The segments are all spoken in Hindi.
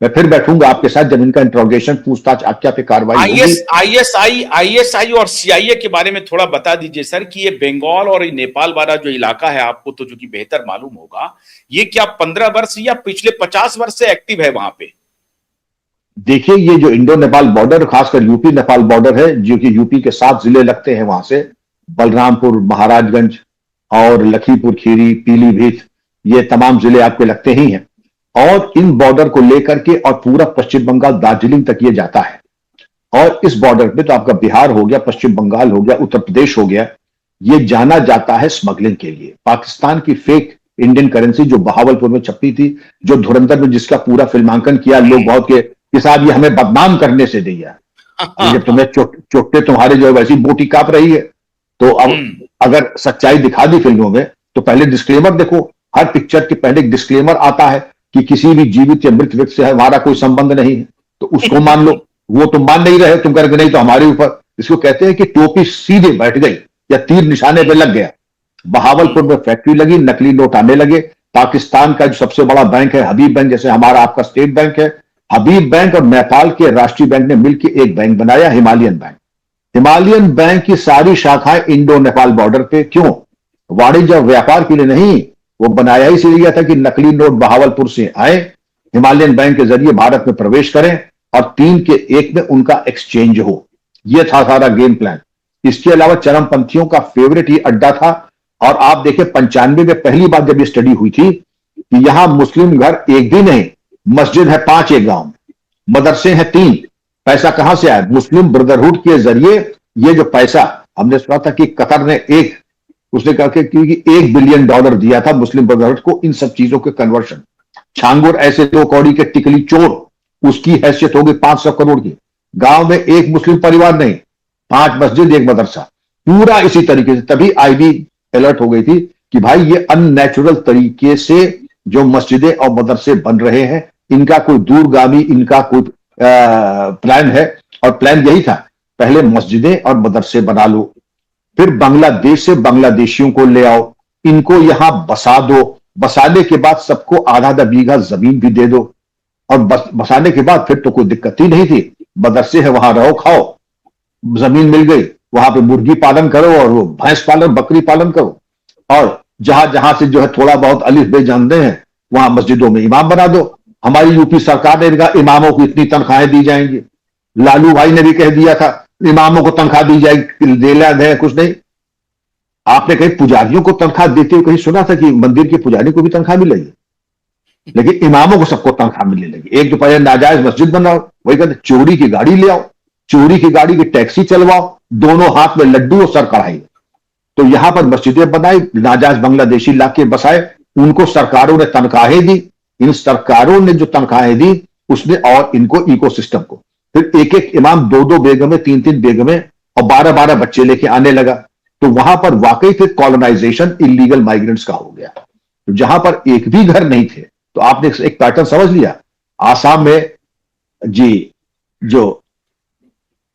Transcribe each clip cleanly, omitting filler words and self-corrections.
मैं फिर बैठूंगा आपके साथ जब इनका इंट्रोगेशन, पूछताछ, आख्या पे कार्रवाई होगी। आईएसआई और सीआईए के बारे में थोड़ा बता दीजिए सर, कि ये बंगाल और ये नेपाल वाला जो इलाका है, आपको तो जो कि बेहतर मालूम होगा, ये क्या 15 वर्ष या पिछले 50 वर्ष से एक्टिव है वहां पे? देखिए, ये जो इंडो नेपाल बॉर्डर, खासकर यूपी नेपाल बॉर्डर है, जो कि यूपी के 7 जिले लगते हैं वहां से, बलरामपुर, महाराजगंज और लखीमपुर खीरी, पीलीभीत, ये तमाम जिले आपके लगते ही हैं। और इन बॉर्डर को लेकर के और पूरा पश्चिम बंगाल, दार्जिलिंग तक ये जाता है। और इस बॉर्डर पे तो आपका बिहार हो गया, पश्चिम बंगाल हो गया, उत्तर प्रदेश हो गया, ये जाना जाता है स्मगलिंग के लिए। पाकिस्तान की फेक इंडियन करेंसी जो बहावलपुर में छपी थी, जो धुरंधर में जिसका पूरा फिल्मांकन किया, लोग बहुत के साथ ये हमें बदनाम करने से दिया, जब तुम्हें चोटे तुम्हारे जो है वैसी बोटी कांप रही है। तो अब अगर सच्चाई दिखा दी फिल्मों में, तो पहले डिस्क्लेमर देखो, हर पिक्चर के पहले एक डिस्क्लेमर आता है कि किसी भी जीवित या मृत व्यक्ति से हमारा कोई संबंध नहीं है, तो उसको मान लो। वो तुम मान नहीं रहे, तुम करके नहीं तो हमारे ऊपर। इसको कहते हैं कि टोपी सीधे बैठ गई या तीर निशाने पे लग गया। बहावलपुर में फैक्ट्री लगी, नकली नोट आने लगे। पाकिस्तान का जो सबसे बड़ा बैंक है हबीब बैंक, जैसे हमारा आपका स्टेट बैंक है, हबीब बैंक और नेपाल के राष्ट्रीय बैंक ने मिलकर एक बैंक बनाया, हिमालयन बैंक। हिमालयन बैंक की सारी शाखाएं इंडो नेपाल बॉर्डर पे। क्यों? वाणिज्य और व्यापार के लिए नहीं, वो बनाया ही इसलिए था कि नकली नोट बहावलपुर से आए, हिमालयन बैंक के जरिए भारत में प्रवेश करें और 3 के 1 में उनका एक्सचेंज हो। यह था सारा गेम प्लान। इसके अलावा चरमपंथियों का फेवरेट ये अड्डा था। और आप देखें 95 में पहली बार जब ये स्टडी हुई थी कि यहां मुस्लिम घर एक भी नहीं, मस्जिद है 5 एक गांव में, मदरसे हैं 3। पैसा कहां से आया? मुस्लिम ब्रदरहुड के जरिए। ये जो पैसा हमने सुना था कि कतर ने उसने कहा कि $1 बिलियन दिया था मुस्लिम ब्रदरहुड को इन सब चीजों के कन्वर्शन। छांगुर ऐसे 2 कौड़ी के टिकली चोर, उसकी हैसियत होगी 500 करोड़ की। गांव में एक मुस्लिम परिवार नहीं, 5 मस्जिद, 1 मदरसा, पूरा इसी तरीके से। तभी आईबी अलर्ट हो गई थी कि भाई ये अननेचुरल तरीके से जो मस्जिदें और मदरसे बन रहे हैं, इनका कोई दूरगामी, इनका कोई प्लान है। और प्लान यही था, पहले मस्जिदें और मदरसे बना लो, फिर बांग्लादेश से बांग्लादेशियों को ले आओ, इनको यहां बसा दो। बसाने के बाद सबको आधा बीघा जमीन भी दे दो। और बसाने के बाद फिर तो कोई दिक्कत ही नहीं थी, मदरसे है वहां रहो खाओ, जमीन मिल गई, वहां पे मुर्गी पालन करो और वो भैंस पालन, बकरी पालन करो। और जहां जहां से जो है थोड़ा बहुत अलिफ बे जानते हैं, वहां मस्जिदों में इमाम बना दो। हमारी यूपी सरकार ने कहा इमामों को इतनी तनख्वाहें दी जाएंगी। लालू भाई ने भी कह दिया था इमामों को तनख्वाह दी जाएगी, देला दे कुछ नहीं। आपने कहीं पुजारियों को तनख्वाह देते हुए कहीं सुना था कि मंदिर के पुजारी को भी तनख्वाह मिलेगी? लेकिन इमामों को सबको तनख्वाह मिलने लगी। एक दोपहर नाजायज मस्जिद बनाओ, वही कहते चोरी की गाड़ी ले आओ, चोरी की गाड़ी की टैक्सी चलवाओ, दोनों हाथ में लड्डू और सर कढ़ाई। तो यहां पर मस्जिदें बनाई, नाजायज बांग्लादेशी लाके बसाए, उनको सरकारों ने तनख्वाहें दी। इन सरकारों ने जो तनख्वाहें दी उसने और इनको इकोसिस्टम को, फिर एक एक इमाम 2-2 बेगमें, 3-3 बेगमें और 12-12 बच्चे लेके आने लगा। तो वहां पर वाकई फिर कॉलोनाइजेशन इलीगल माइग्रेंट्स का हो गया। तो जहां पर एक भी घर नहीं थे, तो आपने एक पैटर्न समझ लिया। आसाम में जी, जो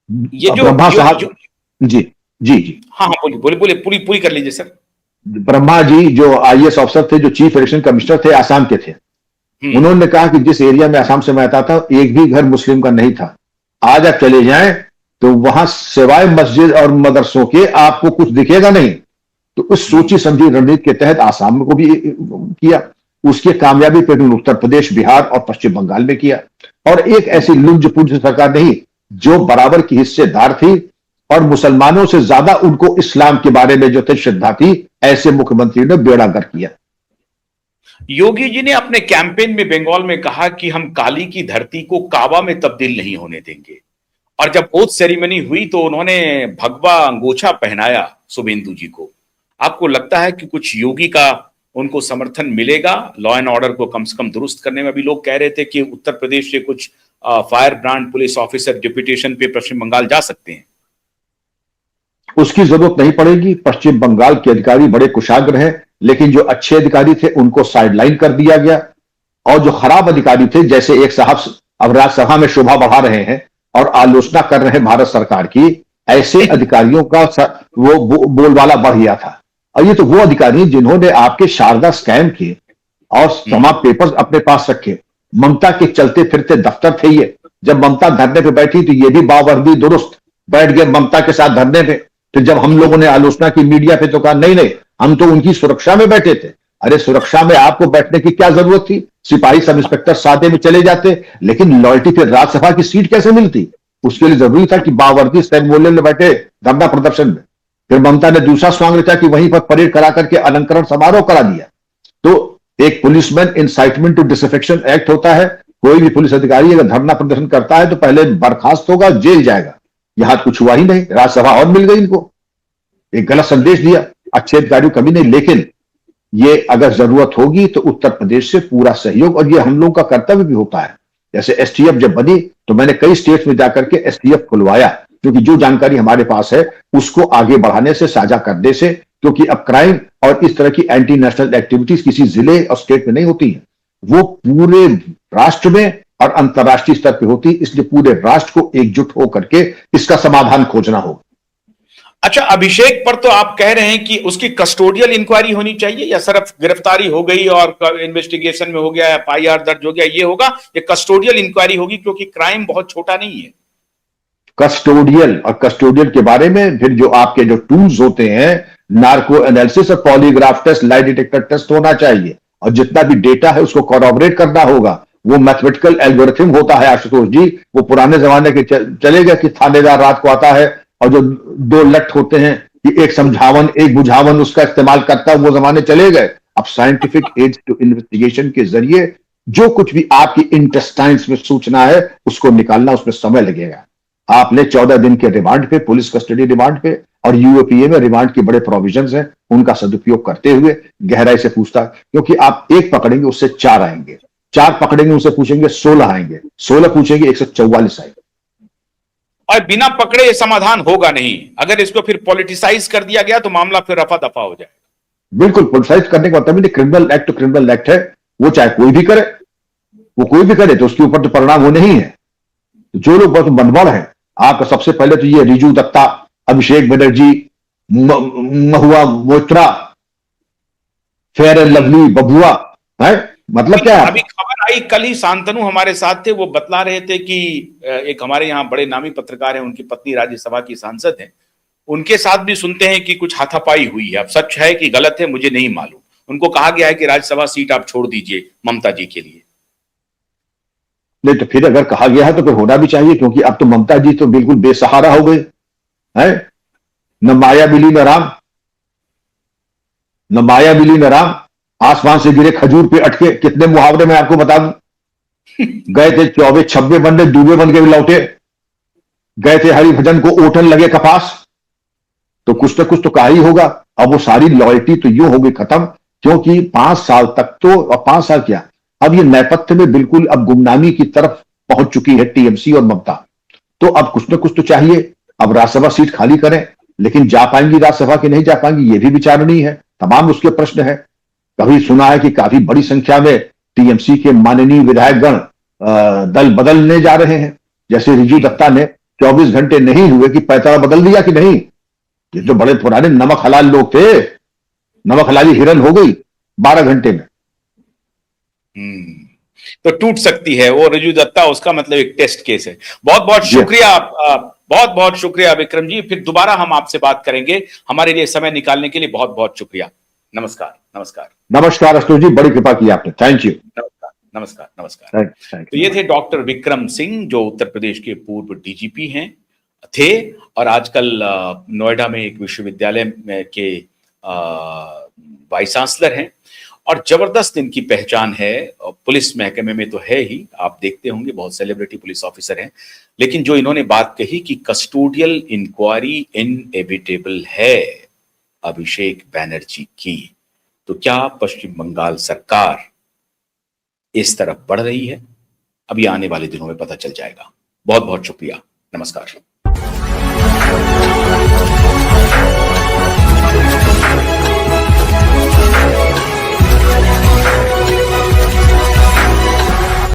ये जो ब्रह्मा साहब, जी जी जी, हाँ हाँ, बोलिए बोलिए, पूरी पूरी कर लीजिए सर। ब्रह्मा जी जो आईएएस ऑफिसर थे, जो चीफ इलेक्शन कमिश्नर थे, आसाम के थे। उन्होंने कहा कि जिस एरिया में आसाम से मैं आता था, एक भी घर मुस्लिम का नहीं था। आज आप चले जाएं तो वहां सिवाय मस्जिद और मदरसों के आपको कुछ दिखेगा नहीं। तो उस सोची समझी रणनीति के तहत आसाम को भी किया। उसकी कामयाबी पे उत्तर प्रदेश, बिहार और पश्चिम बंगाल में किया। और एक ऐसी लुंज पुंज सरकार नहीं जो बराबर की हिस्सेदार थी और मुसलमानों से ज्यादा उनको इस्लाम के बारे में जो थे श्रद्धा थी, ऐसे मुख्यमंत्री ने बेड़ा गर्क किया। योगी जी ने अपने कैंपेन में बंगाल में कहा कि हम काली की धरती को काबा में तब्दील नहीं होने देंगे। और जब ओथ सेरेमनी हुई तो उन्होंने भगवा अंगोछा पहनाया शुभेंदु जी को। आपको लगता है कि कुछ योगी का उनको समर्थन मिलेगा लॉ एंड ऑर्डर को कम से कम दुरुस्त करने में? अभी लोग कह रहे थे कि उत्तर प्रदेश से कुछ fire brand police officer deputation पे पश्चिम बंगाल जा सकते हैं। उसकी जरूरत नहीं पड़ेगी। पश्चिम बंगाल के अधिकारी बड़े कुशाग्र हैं, लेकिन जो अच्छे अधिकारी थे उनको साइडलाइन कर दिया गया। और जो खराब अधिकारी थे, जैसे एक साहब अब राज्यसभा में शोभा बढ़ा रहे हैं और आलोचना कर रहे हैं भारत सरकार की, ऐसे अधिकारियों का वो बोलबाला बढ़ गया था। और ये तो वो अधिकारी जिन्होंने आपके शारदा स्कैम किए और तमाम पेपर्स अपने पास रखे, ममता के चलते फिरते दफ्तर थे ये। जब ममता धरने पे बैठी तो ये भी बावर्दी दुरुस्त बैठ गए ममता के साथ धरने पे। तो जब हम लोगों ने आलोचना की मीडिया पे तो कहा नहीं नहीं, हम तो उनकी सुरक्षा में बैठे थे। अरे सुरक्षा में आपको बैठने की क्या जरूरत थी? सिपाही सब इंस्पेक्टर सादे में चले जाते, लेकिन लॉयल्टी फिर राज्यसभा की सीट कैसे मिलती? उसके लिए जरूरी था कि बावर्दी सेरेमोनियल में बैठे धरना प्रदर्शन में। फिर ममता ने दूसरा स्वांग रचा कि वहीं पर परेड करा करके अलंकरण समारोह करा दिया। तो एक policeman incitement to disaffection act होता है। कोई भी पुलिस अधिकारी अगर धरना प्रदर्शन करता है तो पहले बर्खास्त होगा, जेल जाएगा। यहां कुछ हुआ ही नहीं, राज्यसभा और मिल गई इनको। एक गलत संदेश दिया, अच्छे अधिकारियों कभी नहीं। लेकिन ये अगर जरूरत होगी तो उत्तर प्रदेश से पूरा सहयोग, और ये हम लोगों का कर्तव्य भी होता है। जैसे एसटीएफ जब बनी तो मैंने कई स्टेट्स में जाकर के एसटीएफ खुलवाया, क्योंकि जो जानकारी हमारे पास है उसको आगे बढ़ाने से, साझा करने से, क्योंकि अब क्राइम और इस तरह की एंटी नेशनल एक्टिविटीज किसी जिले और स्टेट में नहीं होती है, वो पूरे राष्ट्र में और अंतर्राष्ट्रीय स्तर पर होती है। इसलिए पूरे राष्ट्र को एकजुट होकर के इसका समाधान खोजना होगा। अच्छा, अभिषेक पर तो आप कह रहे हैं कि उसकी कस्टोडियल इंक्वायरी होनी चाहिए, या सिर्फ गिरफ्तारी हो गई और इन्वेस्टिगेशन में हो गया, एफआईआर दर्ज हो गया, ये होगा? ये कस्टोडियल इंक्वायरी होगी, क्योंकि क्राइम बहुत छोटा नहीं है। कस्टोडियल, और कस्टोडियल के बारे में फिर जो आपके जो टूल्स होते हैं, नार्को एनालिसिस और polygraph test, lie detector test होना चाहिए, और जितना भी डेटा है उसको कॉरबोरेट करना होगा। वो मैथमेटिकल एल्गोरिथम होता है आशुतोष जी, वो पुराने जमाने के चले गए कि थानेदार रात को आता है और जो दो लठ होते हैं कि एक समझावन एक बुझावन उसका इस्तेमाल करता है, वो जमाने चले गए। अब साइंटिफिक एज टू इन्वेस्टिगेशन के जरिए जो कुछ भी आपकी इंटेस्टाइन्स में सूचना है उसको निकालना, उसमें समय लगेगा। आपने 14 दिन के रिमांड पे, पुलिस कस्टडी रिमांड पे, और यूएपीए में रिमांड के बड़े प्रोविजंस हैं, उनका सदुपयोग करते हुए गहराई से पूछता, क्योंकि आप एक पकड़ेंगे उससे 4 आएंगे, 4 पकड़ेंगे उनसे पूछेंगे 16 आएंगे, 16 पूछेंगे 144 आएंगे। और बिना पकड़े समाधान होगा नहीं। अगर इसको फिर पॉलिटिसाइज कर दिया गया तो मामला फिर रफा दफा हो जाएगा। बिल्कुल, पॉलिटिसाइज करने का मतलब क्रिमिनल एक्ट तो क्रिमिनल एक्ट है, वो चाहे कोई भी करे, वो कोई भी करे तो उसके ऊपर तो परिणाम वो नहीं है। जो लोग बहुत मनमड़ है, आपका सबसे पहले तो ये Riju Dutta, Abhishek Banerjee, Mahua Moitra, fair and lovely बबुआ है, मतलब क्या है? अभी खबर आई, कल ही शांतनु हमारे साथ थे, वो बतला रहे थे कि एक हमारे यहाँ बड़े नामी पत्रकार हैं, उनकी पत्नी राज्यसभा की सांसद हैं, उनके साथ भी सुनते हैं कि कुछ हाथापाई हुई है। अब सच है कि गलत है मुझे नहीं मालूम। उनको कहा गया है कि राज्यसभा सीट आप छोड़ दीजिए ममता जी के लिए। नहीं तो फिर अगर कहा गया है तो फिर होना भी चाहिए, क्योंकि अब तो ममता जी तो बिल्कुल बेसहारा हो गए हैं। न माया मिली न राम, न माया मिली न राम, आसमान से गिरे खजूर पे अटके, कितने मुहावरे में आपको बता दूं। गए थे 24 26 बंदे, डूबे बन के भी लौटे। गए थे हरिभजन को ओठन लगे कपास, तो कुछ ना कुछ तो कहा ही होगा। अब वो सारी लॉयल्टी तो यूं हो गई खत्म, क्योंकि 5 साल तक तो, और 5 साल क्या, अब ये नेपथ्य में बिल्कुल अब गुमनामी की तरफ पहुंच चुकी है टीएमसी और ममता। तो अब कुछ ना कुछ तो चाहिए। अब राज्यसभा सीट खाली करें, लेकिन जा पाएंगी राज्यसभा की नहीं जा पाएंगी, ये भी विचारणीय है। तमाम उसके प्रश्न है। कभी सुना है कि काफी बड़ी संख्या में टीएमसी के माननीय विधायकगण दल बदलने जा रहे हैं। जैसे रिजू दत्ता ने 24 घंटे नहीं हुए कि पैतरा बदल दिया कि नहीं। ये जो बड़े पुराने नमक हलाल लोग थे, नमक हलाली हिरन हो गई 12 घंटे में। तो टूट सकती है वो रिजू दत्ता, उसका मतलब एक टेस्ट केस है। बहुत बहुत शुक्रिया, बहुत बहुत शुक्रिया विक्रम जी। फिर दोबारा हम आपसे बात करेंगे। हमारे लिए समय निकालने के लिए बहुत बहुत शुक्रिया। नमस्कार। नमस्कार। नमस्कार अशोक जी, बड़ी कृपा की आपने, थैंक यू। नमस्कार। नमस्कार। नमस्कार। तो ये थे डॉक्टर विक्रम सिंह, जो उत्तर प्रदेश के पूर्व डीजीपी हैं थे, और आजकल नोएडा में एक विश्वविद्यालय के वाइस चांसलर हैं, और जबरदस्त इनकी पहचान है। पुलिस महकमे में तो है ही, आप देखते होंगे बहुत सेलिब्रिटी पुलिस ऑफिसर हैं, लेकिन जो इन्होंने बात कही कि कस्टोडियल इंक्वायरी इनएविटेबल है अभिषेक बैनर्जी की, तो क्या पश्चिम बंगाल सरकार इस तरफ बढ़ रही है? अभी आने वाले दिनों में पता चल जाएगा। बहुत बहुत शुक्रिया। नमस्कार।